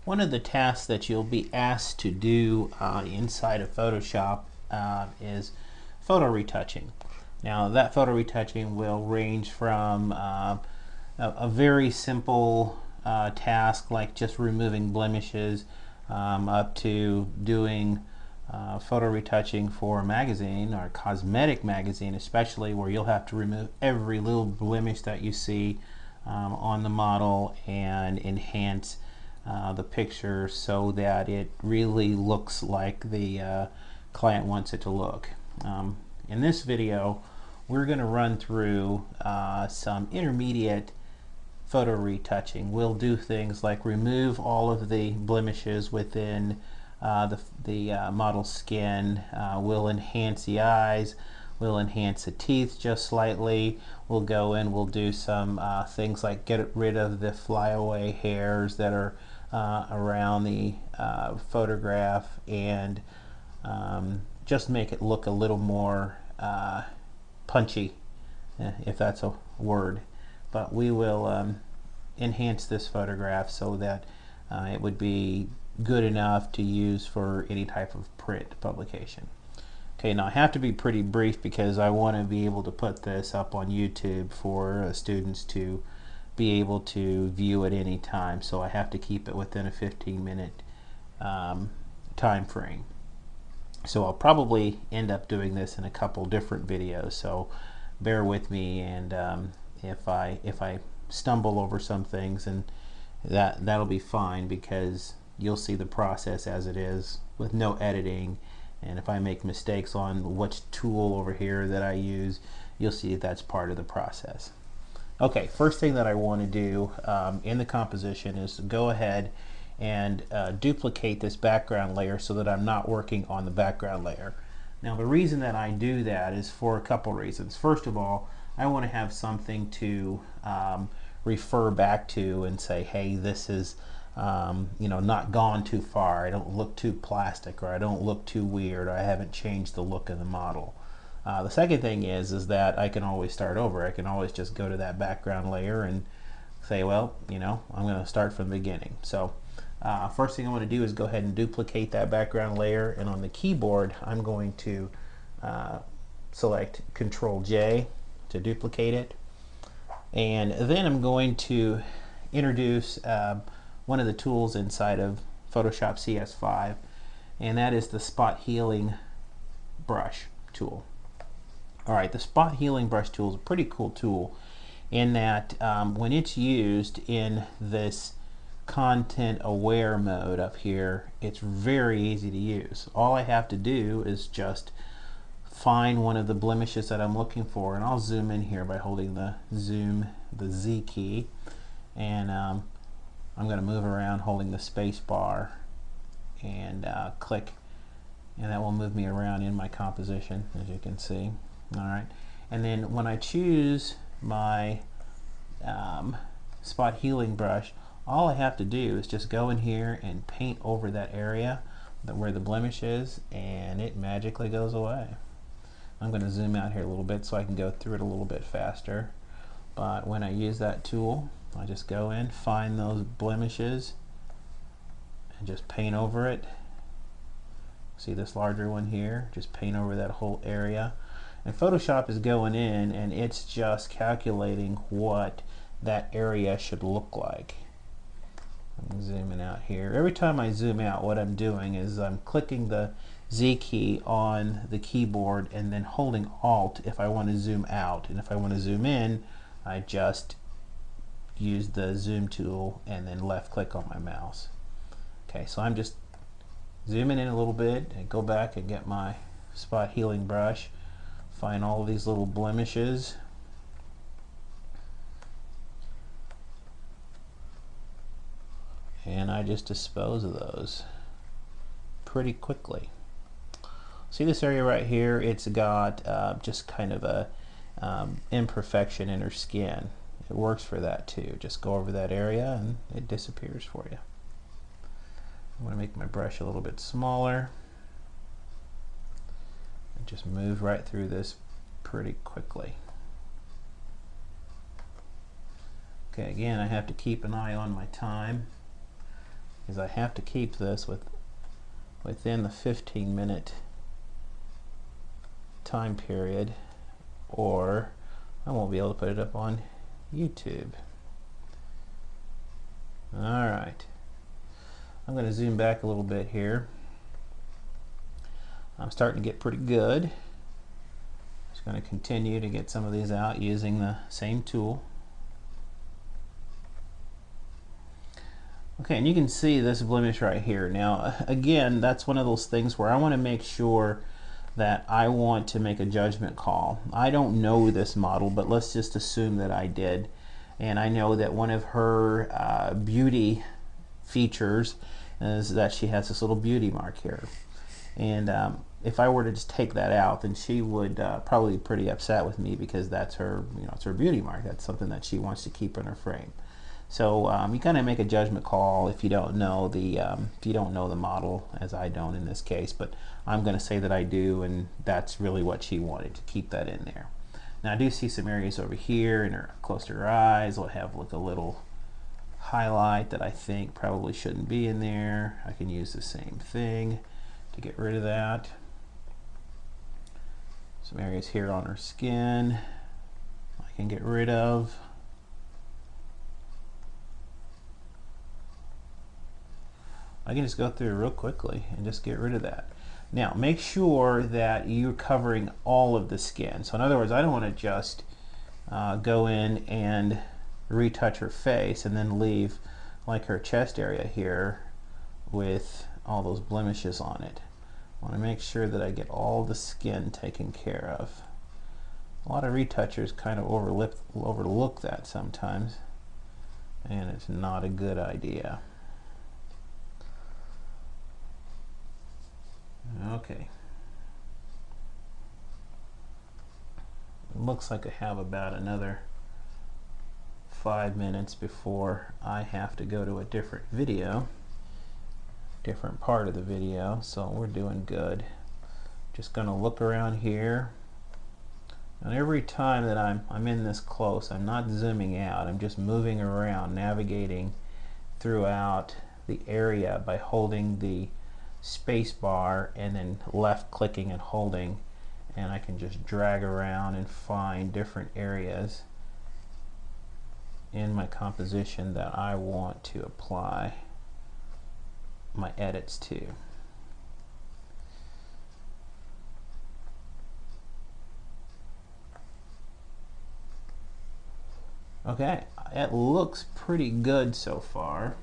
One of the tasks that you'll be asked to do inside of Photoshop is photo retouching. Now that photo retouching will range from a very simple task like just removing blemishes up to doing photo retouching for a magazine or a cosmetic magazine, especially where you'll have to remove every little blemish that you see on the model and enhance the picture so that it really looks like the client wants it to look. In this video, we're going to run through some intermediate photo retouching. We'll do things like remove all of the blemishes within the model's skin. We'll enhance the eyes. We'll enhance the teeth just slightly. We'll go in, we'll do some things like get rid of the flyaway hairs that are around the photograph and just make it look a little more punchy, if that's a word. But we will enhance this photograph so that it would be good enough to use for any type of print publication. Okay, now I have to be pretty brief because I want to be able to put this up on YouTube for students to be able to view at any time, so I have to keep it within a 15-minute time frame. So I'll probably end up doing this in a couple different videos, so bear with me, and if I stumble over some things, and that'll be fine because you'll see the process as it is with no editing. And if I make mistakes on which tool over here that I use, you'll see that's part of the process. Okay, first thing that I want to do in the composition is to go ahead and duplicate this background layer so that I'm not working on the background layer. Now the reason that I do that is for a couple reasons. First of all, I want to have something to refer back to and say, hey, this is not gone too far. I don't look too plastic, or I don't look too weird, or I haven't changed the look of the model. The second thing is that I can always start over. I can always just go to that background layer and say, well, I'm going to start from the beginning. So first thing I want to do is go ahead and duplicate that background layer, and on the keyboard I'm going to select Control J to duplicate it, and then I'm going to introduce one of the tools inside of Photoshop CS5, and that is the spot healing brush tool. Alright, the spot healing brush tool is a pretty cool tool in that when it's used in this content aware mode up here, it's very easy to use. All I have to do is just find one of the blemishes that I'm looking for, and I'll zoom in here by holding the Z key, and I'm going to move around holding the space bar and click, and that will move me around in my composition, as you can see. Alright, and then when I choose my spot healing brush, all I have to do is just go in here and paint over that area where the blemish is, and it magically goes away. I'm going to zoom out here a little bit so I can go through it a little bit faster. But when I use that tool, I just go in, find those blemishes, and just paint over it. See this larger one here? Just paint over that whole area. And Photoshop is going in and it's just calculating what that area should look like. I'm zooming out here. Every time I zoom out, what I'm doing is I'm clicking the Z key on the keyboard and then holding Alt if I want to zoom out. And if I want to zoom in, I just use the zoom tool and then left click on my mouse. Okay, so I'm just zooming in a little bit and go back and get my spot healing brush, find all of these little blemishes, and I just dispose of those pretty quickly. See this area right here? It's got just kind of a imperfection in her skin. It works for that too. Just go over that area and it disappears for you. I want to make my brush a little bit smaller and just move right through this pretty quickly. Okay, again, I have to keep an eye on my time. is I have to keep this within the 15-minute time period, or I won't be able to put it up on YouTube. Alright, I'm going to zoom back a little bit here. I'm starting to get pretty good. Just going to continue to get some of these out using the same tool. Okay, and you can see this blemish right here. Now again, that's one of those things where I want to make sure that I want to make a judgment call. I don't know this model, but let's just assume that I did. And I know that one of her beauty features is that she has this little beauty mark here. And if I were to just take that out, then she would probably be pretty upset with me, because that's her, it's her beauty mark. That's something that she wants to keep in her frame. So you kind of make a judgment call if you don't know the model, as I don't in this case. But I'm going to say that I do, and that's really what she wanted, to keep that in there. Now I do see some areas over here, and close to her eyes will have like a little highlight that I think probably shouldn't be in there. I can use the same thing to get rid of that. Some areas here on her skin I can get rid of. I can just go through real quickly and just get rid of that. Now make sure that you're covering all of the skin. So in other words, I don't want to just go in and retouch her face and then leave like her chest area here with all those blemishes on it. I want to make sure that I get all the skin taken care of. A lot of retouchers kind of overlook that sometimes, and it's not a good idea. Okay. It looks like I have about another 5 minutes before I have to go to a different video, different part of the video, so we're doing good. Just going to look around here, and every time that I'm in this close, I'm not zooming out, I'm just moving around, navigating throughout the area by holding the space bar and then left clicking and holding, and I can just drag around and find different areas in my composition that I want to apply my edits to. Okay, it looks pretty good so far.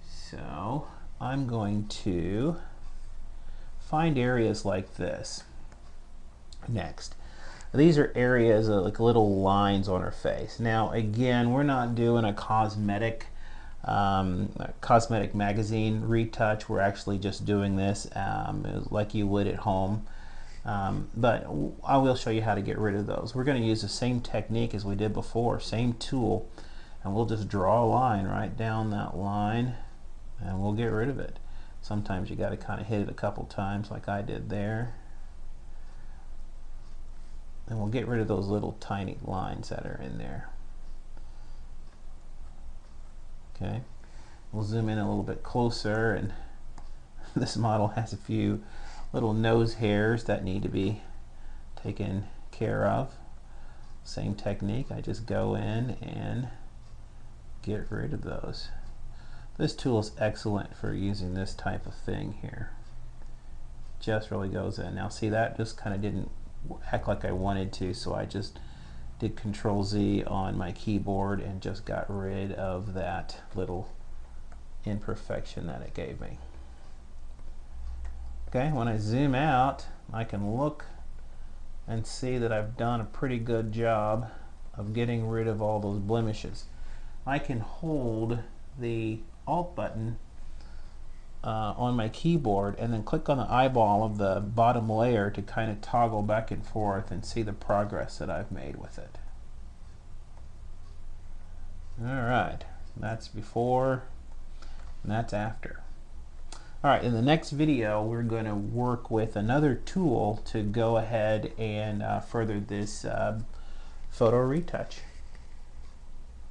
So I'm going to find areas like this next. These are areas like little lines on her face. Now again, we're not doing a cosmetic magazine retouch. We're actually just doing this like you would at home. But I will show you how to get rid of those. We're going to use the same technique as we did before, same tool, and we'll just draw a line right down that line, and we'll get rid of it. Sometimes you got to kind of hit it a couple times like I did there, and we'll get rid of those little tiny lines that are in there. Okay, we'll zoom in a little bit closer, and this model has a few little nose hairs that need to be taken care of. Same technique, I just go in and get rid of those. This tool is excellent for using this type of thing here. Just really goes in. Now see, that just kind of didn't act like I wanted to, so I just did Control Z on my keyboard and just got rid of that little imperfection that it gave me. Okay, when I zoom out, I can look and see that I've done a pretty good job of getting rid of all those blemishes. I can hold the Alt button on my keyboard and then click on the eyeball of the bottom layer to kind of toggle back and forth and see the progress that I've made with it. Alright, that's before and that's after. Alright, in the next video we're going to work with another tool to go ahead and further this photo retouch.